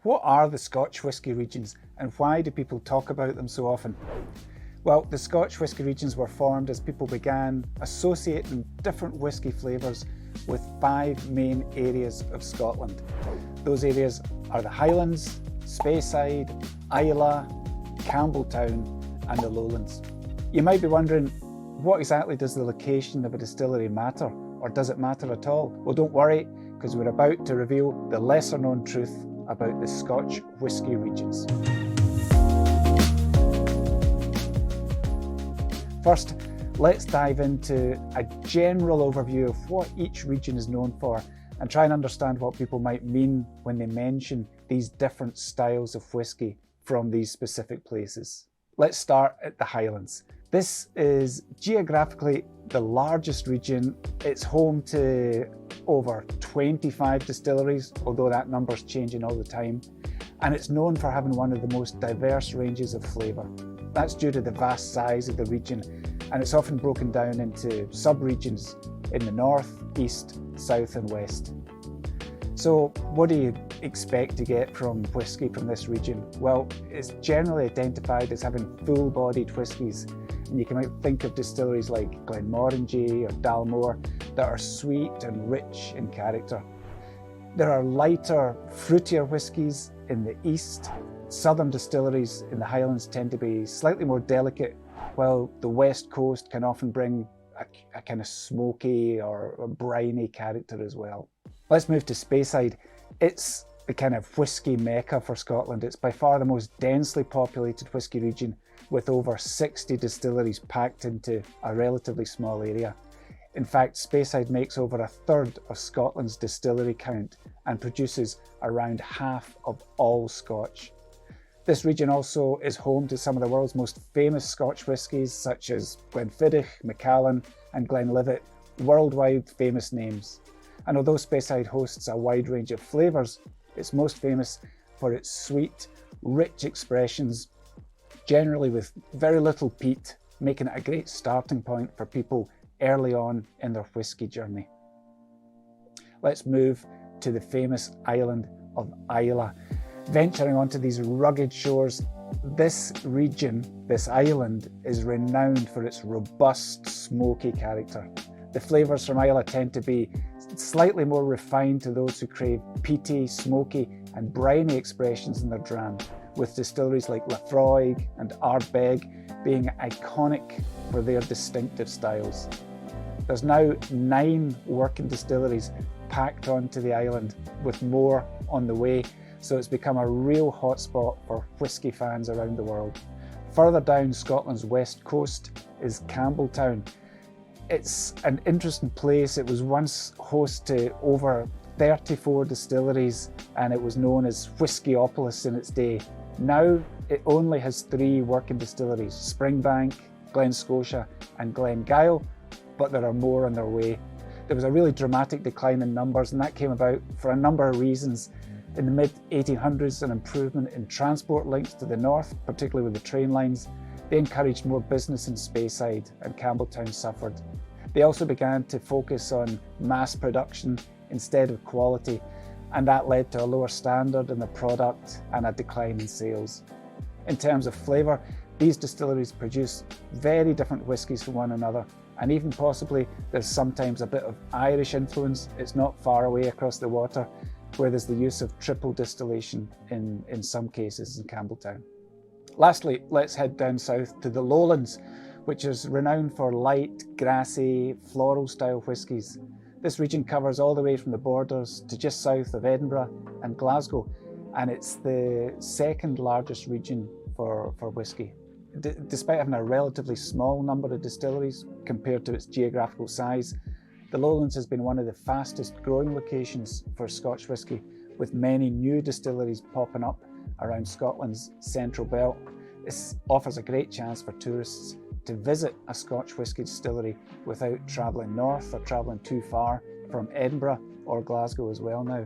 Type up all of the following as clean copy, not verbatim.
What are the Scotch whisky regions and why do people talk about them so often? Well, the Scotch whisky regions were formed as people began associating different whisky flavours with 5 main areas of Scotland. Those areas are the Highlands, Speyside, Islay, Campbelltown and the Lowlands. You might be wondering, what exactly does the location of a distillery matter, or does it matter at all? Well, don't worry, because we're about to reveal the lesser known truth about the Scotch whisky regions. First, let's dive into a general overview of what each region is known for and try and understand what people might mean when they mention these different styles of whisky from these specific places. Let's start at the Highlands. This is geographically the largest region. It's home to over 25 distilleries, although that number's changing all the time. And it's known for having one of the most diverse ranges of flavour. That's due to the vast size of the region, and it's often broken down into sub-regions in the north, east, south and west. So what do you expect to get from whisky from this region? Well, it's generally identified as having full-bodied whiskies, and you can think of distilleries like Glenmorangie or Dalmore that are sweet and rich in character. There are lighter, fruitier whiskies in the east. Southern distilleries in the Highlands tend to be slightly more delicate, while the west coast can often bring a kind of smoky or a briny character as well. Let's move to Speyside. It's the kind of whisky mecca for Scotland. It's by far the most densely populated whisky region, with over 60 distilleries packed into a relatively small area. In fact, Speyside makes over a third of Scotland's distillery count and produces around half of all Scotch. This region also is home to some of the world's most famous Scotch whiskies, such as Glenfiddich, Macallan and Glenlivet, worldwide famous names. And although Speyside hosts a wide range of flavours, it's most famous for its sweet, rich expressions, generally with very little peat, making it a great starting point for people early on in their whisky journey. Let's move to the famous island of Islay. Venturing onto these rugged shores, this region, this island, is renowned for its robust, smoky character. The flavours from Islay tend to be slightly more refined to those who crave peaty, smoky and briny expressions in their dram, with distilleries like Laphroaig and Ardbeg being iconic for their distinctive styles. There's now 9 working distilleries packed onto the island, with more on the way, so it's become a real hotspot for whisky fans around the world. Further down Scotland's west coast is Campbelltown. It's an interesting place. It was once host to over 34 distilleries and it was known as Whiskyopolis in its day. Now it only has 3 working distilleries, Springbank, Glen Scotia and Glengyle, but there are more on their way. There was a really dramatic decline in numbers, and that came about for a number of reasons. In the mid-1800s, an improvement in transport links to the north, particularly with the train lines, they encouraged more business in Speyside, and Campbelltown suffered. They also began to focus on mass production instead of quality, and that led to a lower standard in the product and a decline in sales. In terms of flavour, these distilleries produce very different whiskies from one another, and even possibly there's sometimes a bit of Irish influence. It's not far away across the water, where there's the use of triple distillation in some cases in Campbelltown. Lastly, let's head down south to the Lowlands, which is renowned for light, grassy, floral style whiskies. This region covers all the way from the borders to just south of Edinburgh and Glasgow, and it's the second largest region for whisky. Despite having a relatively small number of distilleries compared to its geographical size, the Lowlands has been one of the fastest growing locations for Scotch whisky, with many new distilleries popping up around Scotland's central belt. This offers a great chance for tourists to visit a Scotch whisky distillery without travelling north or travelling too far from Edinburgh or Glasgow as well now.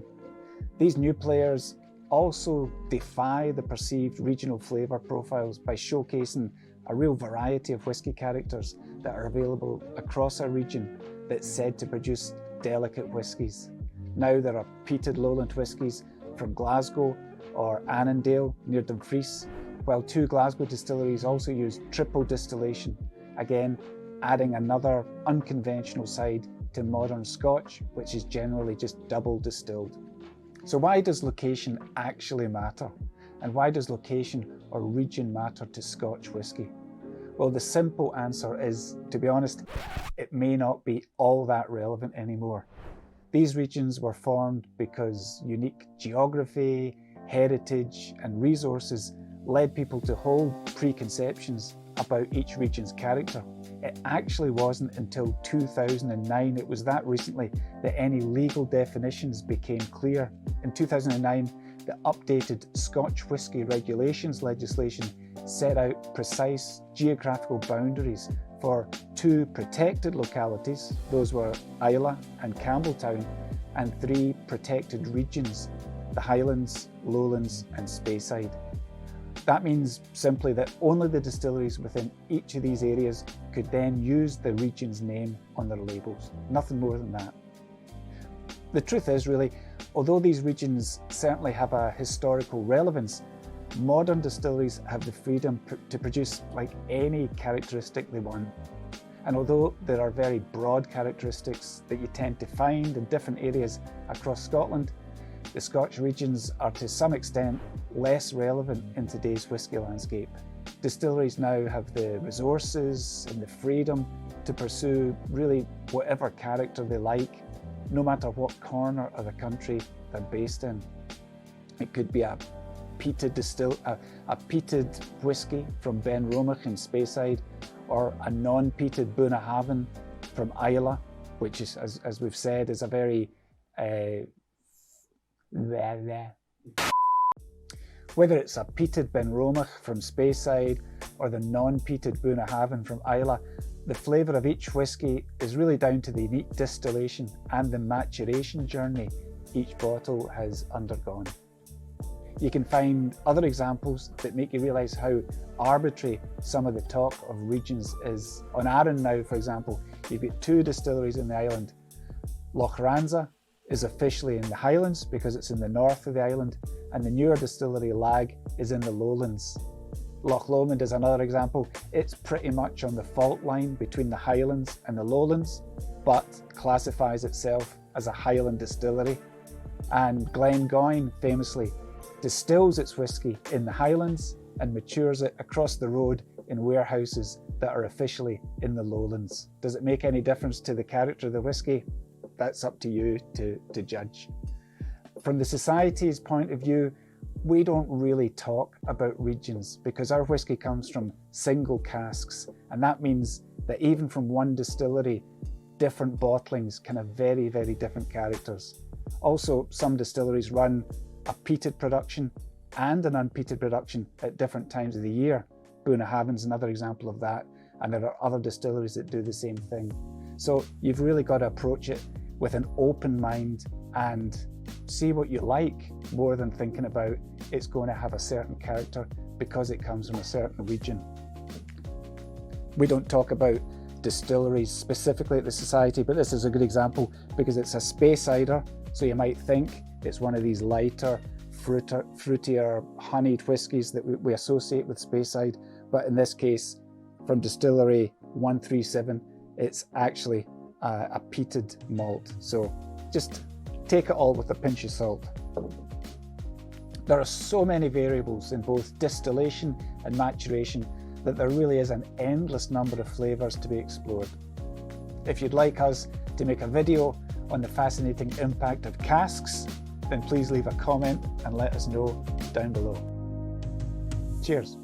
These new players also defy the perceived regional flavour profiles by showcasing a real variety of whisky characters that are available across a region that's said to produce delicate whiskies. Now there are peated lowland whiskies from Glasgow, or Annandale near Dumfries, while 2 Glasgow distilleries also use triple distillation, again adding another unconventional side to modern Scotch, which is generally just double distilled. So why does location actually matter? And why does location or region matter to Scotch whisky? Well, the simple answer is, to be honest, it may not be all that relevant anymore. These regions were formed because unique geography, heritage, and resources led people to hold preconceptions about each region's character. It actually wasn't until 2009, it was that recently, that any legal definitions became clear. In 2009, the updated Scotch whisky regulations legislation set out precise geographical boundaries for 2 protected localities, those were Islay and Campbelltown, and 3 protected regions, the Highlands, Lowlands and Speyside. That means simply that only the distilleries within each of these areas could then use the region's name on their labels, nothing more than that. The truth is really, although these regions certainly have a historical relevance, modern distilleries have the freedom to produce like any characteristic they want. And although there are very broad characteristics that you tend to find in different areas across Scotland, the Scotch regions are to some extent less relevant in today's whisky landscape. Distilleries now have the resources and the freedom to pursue really whatever character they like, no matter what corner of the country they're based in. It could be a peated whisky from Ben Romach in Speyside, or a non-peated Bunnahabhain from Islay, which is, as we've said, is a very whether it's a peated Ben Romach from Speyside or the non-peated Bunnahabhain from Islay, the flavour of each whisky is really down to the unique distillation and the maturation journey each bottle has undergone. You can find other examples that make you realise how arbitrary some of the talk of regions is. On Arran now, for example, you've got 2 distilleries in the island. Loch Ranza is officially in the Highlands because it's in the north of the island, and the newer distillery Lag is in the Lowlands. Loch Lomond is another example. It's pretty much on the fault line between the Highlands and the Lowlands, but classifies itself as a Highland distillery. And Glengoyne famously distills its whisky in the Highlands and matures it across the road in warehouses that are officially in the Lowlands. Does it make any difference to the character of the whisky? That's up to you to judge. From the Society's point of view, we don't really talk about regions because our whisky comes from single casks, and that means that even from one distillery, different bottlings can have very, very different characters. Also, some distilleries run a peated production and an unpeated production at different times of the year. Bunnahabhain's another example of that, and there are other distilleries that do the same thing. So you've really got to approach it with an open mind and see what you like, more than thinking about it's going to have a certain character because it comes from a certain region. We don't talk about distilleries specifically at the Society, but this is a good example because it's a Speysider, so you might think it's one of these lighter, fruitier, honeyed whiskies that we associate with Speyside, but in this case, from Distillery 137, it's actually a peated malt. So just take it all with a pinch of salt. There are so many variables in both distillation and maturation that there really is an endless number of flavours to be explored. If you'd like us to make a video on the fascinating impact of casks, then please leave a comment and let us know down below. Cheers.